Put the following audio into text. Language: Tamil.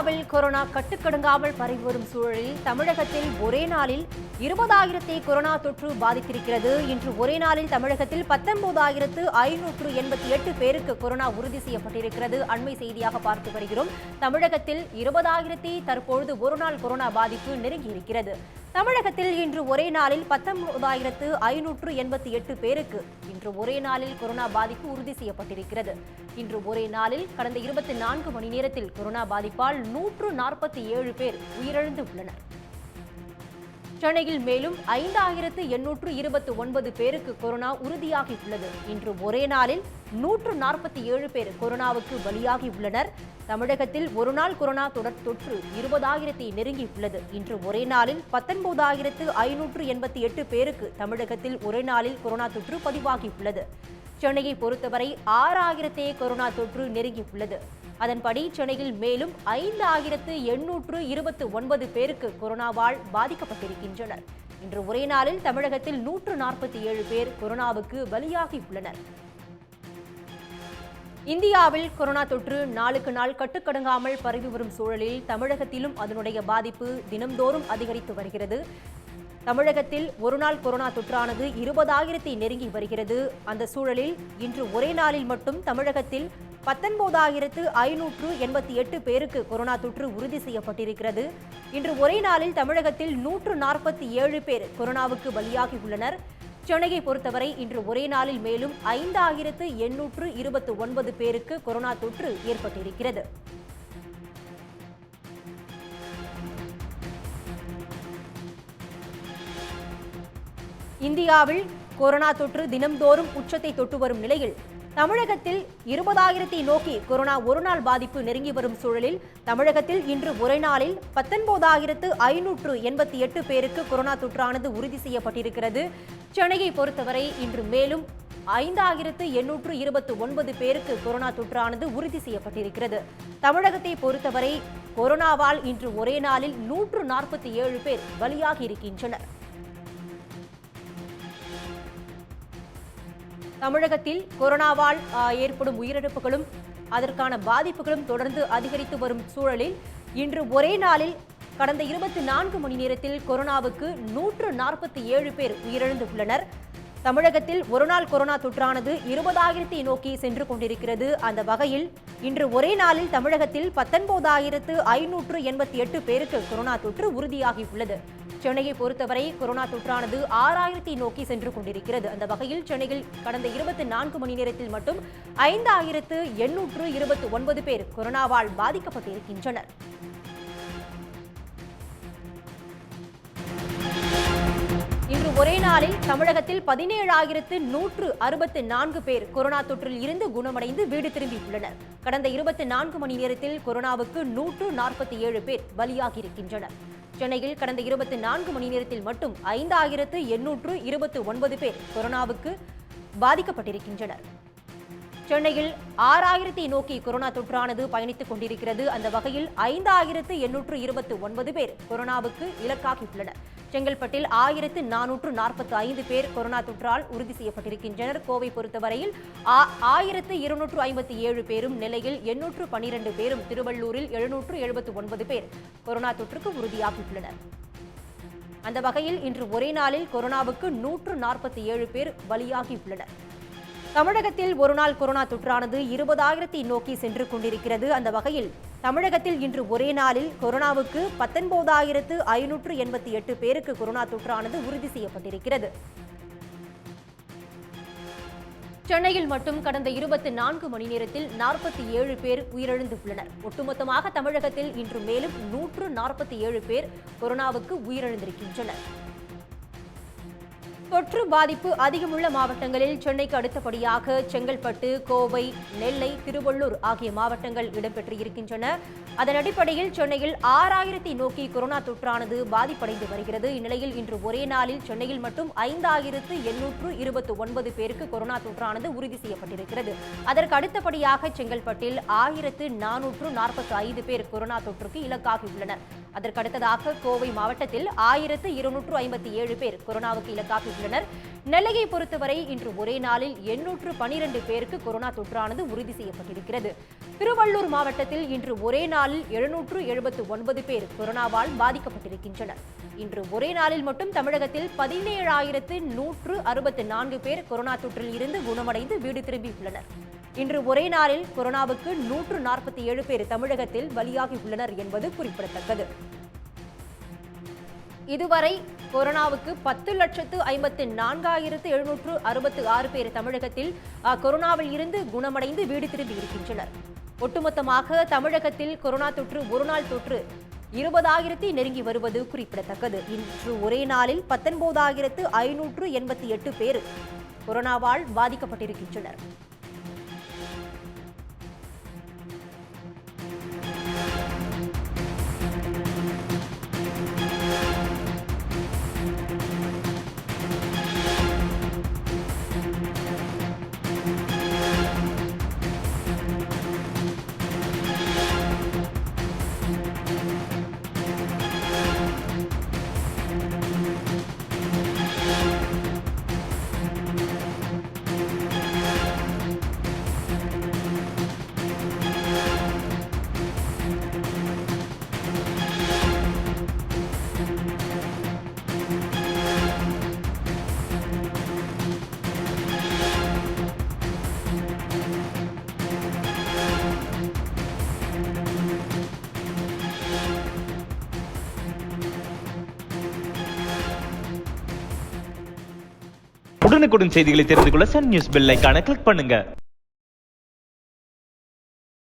இந்தியாவில் கொரோனா கட்டுக்கடங்காமல் பரவி வரும் சூழலில் தமிழகத்தில் ஒரே நாளில் 20,000 கொரோனா தொற்று பாதித்திருக்கிறது. இன்று ஒரே நாளில் தமிழகத்தில் 19,588 பேருக்கு கொரோனா உறுதி செய்யப்பட்டிருக்கிறது. அண்மை செய்தியாக பார்த்து வருகிறோம். தமிழகத்தில் 20,000 தற்பொழுது ஒருநாள் கொரோனா பாதிப்பு நெருங்கியிருக்கிறது. தமிழகத்தில் இன்று ஒரே நாளில் 19,588 பேருக்கு இன்று ஒரே நாளில் கொரோனா பாதிப்பு உறுதி செய்யப்பட்டிருக்கிறது. இன்று ஒரே நாளில் கடந்த 24 மணி நேரத்தில் கொரோனா பாதிப்பால் 147 பேர் உயிரிழந்து உள்ளனர். சென்னையில் மேலும் 5,829 பேருக்கு கொரோனா உறுதியாகியுள்ளது. இன்று ஒரே நாளில் 147 பேர் கொரோனாவுக்கு பலியாகி உள்ளனர். தமிழகத்தில் ஒருநாள் கொரோனா தொற்று 20,000 நெருங்கியுள்ளது. இன்று ஒரே நாளில் 19,588 பேருக்கு தமிழகத்தில் ஒரே நாளில் கொரோனா தொற்று பதிவாகியுள்ளது. சென்னையை பொறுத்தவரை 6,000 கொரோனா தொற்று நெருங்கியுள்ளது. அதன்படி சென்னையில் மேலும் 5,829 பேருக்கு கொரோனாவால் பாதிக்கப்பட்டிருக்கின்றனர். இன்று ஒரே நாளில் தமிழகத்தில் 147 பேர் கொரோனாவுக்கு பலியாகியுள்ளனர். இந்தியாவில் கொரோனா தொற்று நாளுக்கு நாள் கட்டுக்கடங்காமல் பரவி வரும் சூழலில் தமிழகத்திலும் அதனுடைய பாதிப்பு தினம்தோறும் அதிகரித்து வருகிறது. தமிழகத்தில் ஒருநாள் கொரோனா தொற்றானது 20,000 நெருங்கி வருகிறது. அந்த சூழலில் இன்று ஒரே நாளில் மட்டும் தமிழகத்தில் 19,588 பேருக்கு கொரோனா தொற்று உறுதி செய்யப்பட்டிருக்கிறது. இன்று ஒரே நாளில் தமிழகத்தில் 147 பேர் கொரோனாவுக்கு பலியாகி உள்ளனர். சென்னையை பொறுத்தவரை இன்று ஒரே நாளில் மேலும் 5,829 பேருக்கு கொரோனா தொற்று ஏற்பட்டிருக்கிறது. இந்தியாவில் கொரோனா தொற்று தினம்தோறும் உச்சத்தை தொட்டு வரும் நிலையில் தமிழகத்தில் 20,000 நோக்கி கொரோனா ஒருநாள் பாதிப்பு நெருங்கி வரும் சூழலில் தமிழகத்தில் இன்று ஒரே நாளில் 19,588 பேருக்கு கொரோனா தொற்றானது உறுதி செய்யப்பட்டிருக்கிறது. சென்னையை பொறுத்தவரை இன்று மேலும் 5,829 பேருக்கு கொரோனா தொற்றானது உறுதி செய்யப்பட்டிருக்கிறது. தமிழகத்தை பொறுத்தவரை கொரோனாவால் இன்று ஒரே நாளில் 147 பேர் பலியாகி இருக்கின்றனர். தமிழகத்தில் கொரோனாவால் ஏற்படும் உயிரிழப்புகளும் அதற்கான பாதிப்புகளும் தொடர்ந்து அதிகரித்து வரும் சூழலில் இன்று ஒரே நாளில் கடந்த 24 மணி நேரத்தில் கொரோனாவுக்கு 147 பேர் உயிரிழந்து உள்ளனர். தமிழகத்தில் ஒருநாள் கொரோனா தொற்றானது 20,000 நோக்கி சென்று கொண்டிருக்கிறது. அந்த வகையில் இன்று ஒரே நாளில் தமிழகத்தில் 19,588 பேருக்கு கொரோனா தொற்று உறுதியாகியுள்ளது. சென்னையை பொறுத்தவரை கொரோனா தொற்றானது 6,000 நோக்கி சென்று கொண்டிருக்கிறது. அந்த வகையில் சென்னையில் கடந்த 24 மணி நேரத்தில் மட்டும் 5,829 பேர் கொரோனாவால் பாதிக்கப்பட்டிருக்கின்றனர். இன்று ஒரே நாளில் தமிழகத்தில் 17,164 பேர் கொரோனா தொற்றில் இருந்து குணமடைந்து வீடு திரும்பியுள்ளனர். கடந்த 24 மணி நேரத்தில் கொரோனாவுக்கு 147 பேர் பலியாகியிருக்கின்றனர். சென்னையில் கடந்த 24 மணி நேரத்தில் மட்டும் 5,829 பேர் கொரோனாவுக்கு பாதிக்கப்பட்டிருக்கின்றனர். சென்னையில் 6,000 நோக்கி கொரோனா தொற்றானது பயணித்துக் கொண்டிருக்கிறது. அந்த வகையில் 5,829 பேர் கொரோனாவுக்கு இலக்காகியுள்ளனர். செங்கல்பட்டில் 1,445 பேர் கொரோனா தொற்றால் உறுதி செய்யப்பட்டிருக்கின்றனர். கோவை பொறுத்தவரையில் 1,257 பேரும், நெல்லையில் 812 பேரும், திருவள்ளூரில் 779 பேர் கொரோனா தொற்றுக்கு உறுதியாகியுள்ளனர். அந்த வகையில் இன்று ஒரே நாளில் கொரோனாவுக்கு 147 பேர் பலியாகியுள்ளனர். தமிழகத்தில் ஒருநாள் கொரோனா தொற்றானது 20,000 நோக்கி சென்று கொண்டிருக்கிறது. அந்த வகையில் தமிழகத்தில் இன்று ஒரே நாளில் கொரோனாவுக்கு 19,588 பேருக்கு கொரோனா தொற்றானது உறுதி செய்யப்பட்டிருக்கிறது. சென்னையில் மட்டும் கடந்த 24 மணி நேரத்தில் 47 பேர் உயிரிழந்துள்ளனர். ஒட்டுமொத்தமாக தமிழகத்தில் இன்று மேலும் 147 பேர் கொரோனாவுக்கு உயிரிழந்திருக்கின்றனர். தொற்று பாதிப்பு அதிகமுள்ள மாவட்டங்களில் சென்னைக்கு அடுத்தபடியாக செங்கல்பட்டு, கோவை, நெல்லை, திருவள்ளூர் ஆகிய மாவட்டங்கள் இடம்பெற்று இருக்கின்றன. அதன் அடிப்படையில் சென்னையில் 6,000 நோக்கி கொரோனா தொற்றானது பாதிப்படைந்து வருகிறது. இந்நிலையில் இன்று ஒரே நாளில் சென்னையில் மட்டும் 5,829 பேருக்கு கொரோனா தொற்றானது உறுதி செய்யப்பட்டிருக்கிறது. அதற்கு அடுத்தபடியாக செங்கல்பட்டில் 1,445 பேர் கொரோனா தொற்றுக்கு இலக்காகியுள்ளனர். அதற்கடுத்ததாக கோவை மாவட்டத்தில் 1257 பேர் கொரோனாவுக்கு இலக்காகியுள்ளனர். நெல்லையை பொறுத்தவரை இன்று ஒரே நாளில் 812 பேருக்கு கொரோனா தொற்றானது உறுதி செய்யப்பட்டிருக்கிறது. திருவள்ளூர் மாவட்டத்தில் இன்று ஒரே நாளில் 779 பேர் கொரோனாவால் பாதிக்கப்பட்டிருக்கின்றனர். இன்று ஒரே நாளில் மட்டும் தமிழகத்தில் 17,164 பேர் கொரோனா தொற்றில் இருந்து குணமடைந்து வீடு திரும்பியுள்ளனர். இன்று ஒரே நாளில் கொரோனாவுக்கு 147 பேர் தமிழகத்தில் பலியாகியுள்ளனர் என்பது குறிப்பிடத்தக்கது. இதுவரை கொரோனாவுக்கு 10,54,766 பேர் தமிழகத்தில் கொரோனாவில் இருந்து குணமடைந்து வீடு திரும்பி இருக்கின்றனர். ஒட்டுமொத்தமாக தமிழகத்தில் கொரோனா தொற்று ஒருநாள் தொற்று 20,000 நெருங்கி வருவது குறிப்பிடத்தக்கது. இன்று ஒரே நாளில் 19,588 பேர் கொரோனாவால் பாதிக்கப்பட்டிருக்கின்றனர். உடனுக்குடன் செய்திகளை தெரிந்து கொள்ள சன் நியூஸ் பெல் ஐகானை கிளிக் பண்ணுங்க.